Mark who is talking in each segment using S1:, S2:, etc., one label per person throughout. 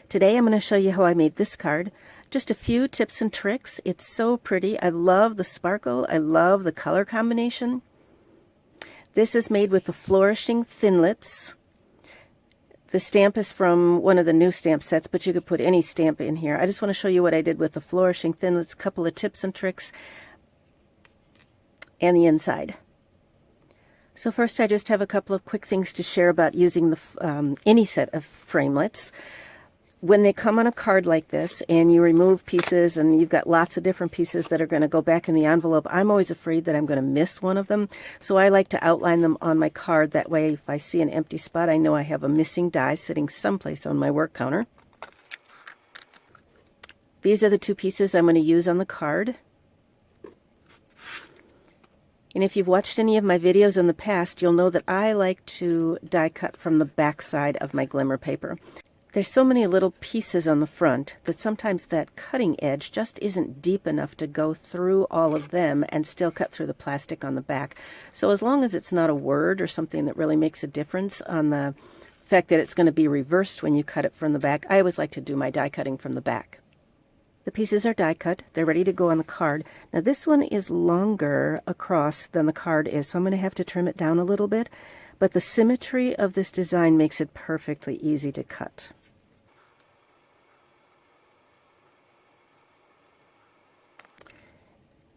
S1: Today I'm going to show you how I made this card. Just a few tips and tricks. It's so pretty. I love the sparkle. I love the color combination. This is made with the Flourishing Thinlits. The stamp is from one of the new stamp sets, but you could put any stamp in here. I just want to show you what I did with the Flourishing Thinlits, a couple of tips and tricks, and the inside. So first I just have a couple of quick things to share about using the any set of framelits. When they come on a card like this and you remove pieces and you've got lots of different pieces that are going to go back in the envelope, I'm always afraid that I'm going to miss one of them. So I like to outline them on my card. That way if I see an empty spot, I know I have a missing die sitting someplace on my work counter. These are the two pieces I'm going to use on the card. And if you've watched any of my videos in the past, you'll know that I like to die cut from the back side of my glimmer paper. There's so many little pieces on the front that sometimes that cutting edge just isn't deep enough to go through all of them and still cut through the plastic on the back. So as long as it's not a word or something that really makes a difference on the fact that it's going to be reversed when you cut it from the back, I always like to do my die cutting from the back. The pieces are die cut. They're ready to go on the card. Now this one is longer across than the card is, so I'm going to have to trim it down a little bit. But the symmetry of this design makes it perfectly easy to cut.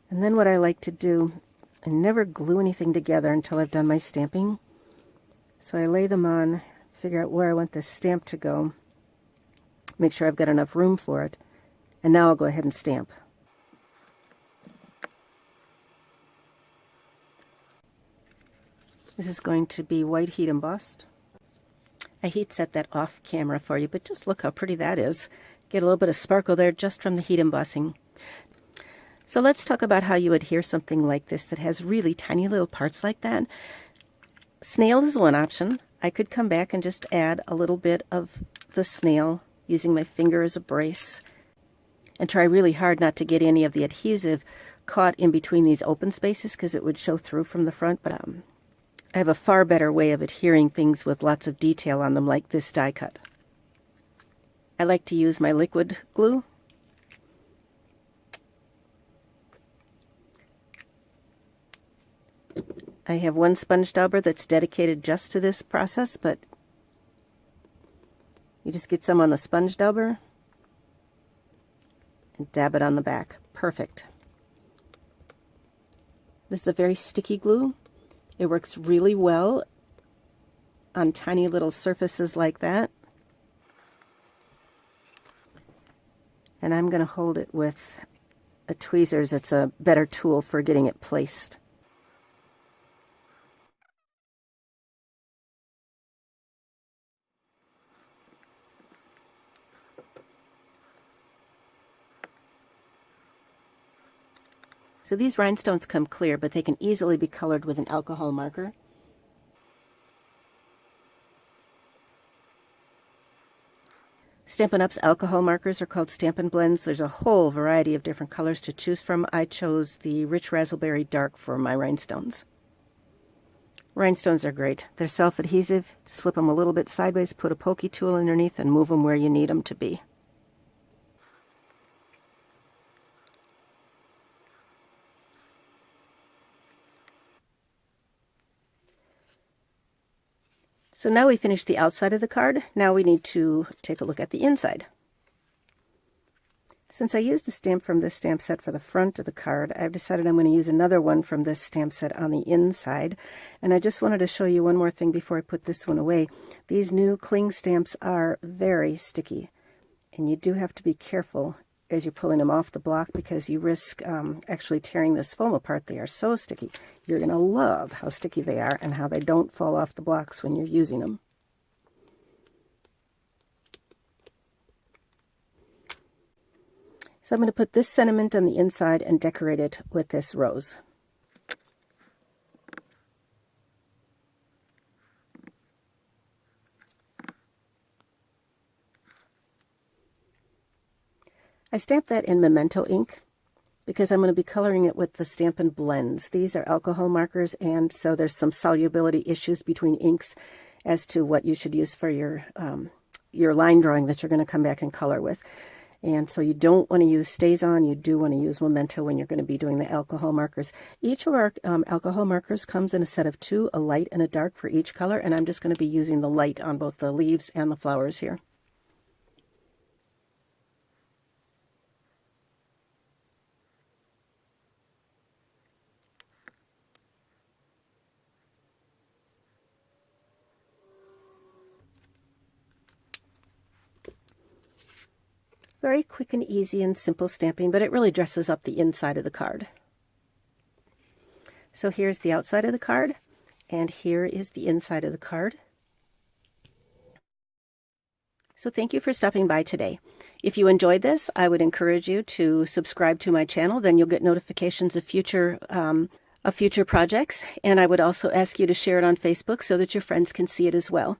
S1: And then what I like to do, I never glue anything together until I've done my stamping. So I lay them on, figure out where I want this stamp to go, make sure I've got enough room for it, and now I'll go ahead and stamp. This is going to be white heat embossed. I heat set that off camera for you, but just look how pretty that is. Get a little bit of sparkle there just from the heat embossing. So let's talk about how you adhere something like this that has really tiny little parts like that. Snail is one option. I could come back and just add a little bit of the snail using my finger as a brace and try really hard not to get any of the adhesive caught in between these open spaces because it would show through from the front. But I have a far better way of adhering things with lots of detail on them like this die cut. I like to use my liquid glue. I have one sponge dauber that's dedicated just to this process, but you just get some on the sponge dauber and dab it on the back. Perfect. This is a very sticky glue. It works really well on tiny little surfaces like that. And I'm going to hold it with a tweezers. It's a better tool for getting it placed. So these rhinestones come clear, but they can easily be colored with an alcohol marker. Stampin' Up's alcohol markers are called Stampin' Blends. There's a whole variety of different colors to choose from. I chose the rich raspberry dark for my rhinestones. Rhinestones are great. They're self-adhesive. Slip them a little bit sideways, put a pokey tool underneath, and move them where you need them to be. So now we finished the outside of the card. Now we need to take a look at the inside. Since I used a stamp from this stamp set for the front of the card, I've decided I'm going to use another one from this stamp set on the inside. And I just wanted to show you one more thing before I put this one away. These new cling stamps are very sticky, and you do have to be careful as you're pulling them off the block because you risk actually tearing this foam apart. They are so sticky. You're going to love how sticky they are and how they don't fall off the blocks when you're using them. So I'm going to put this sentiment on the inside and decorate it with this rose. I stamped that in Memento ink because I'm going to be coloring it with the Stampin' Blends. These are alcohol markers, and so there's some solubility issues between inks as to what you should use for your your line drawing that you're going to come back and color with. And so you don't want to use StazOn, you do want to use Memento when you're going to be doing the alcohol markers. Each of our alcohol markers comes in a set of 2, a light and a dark for each color, and I'm just going to be using the light on both the leaves and the flowers here. Very quick and easy and simple stamping, but it really dresses up the inside of the card. So here's the outside of the card, and here is the inside of the card. So thank you for stopping by today. If you enjoyed this, I would encourage you to subscribe to my channel, then you'll get notifications of future projects, and I would also ask you to share it on Facebook so that your friends can see it as well.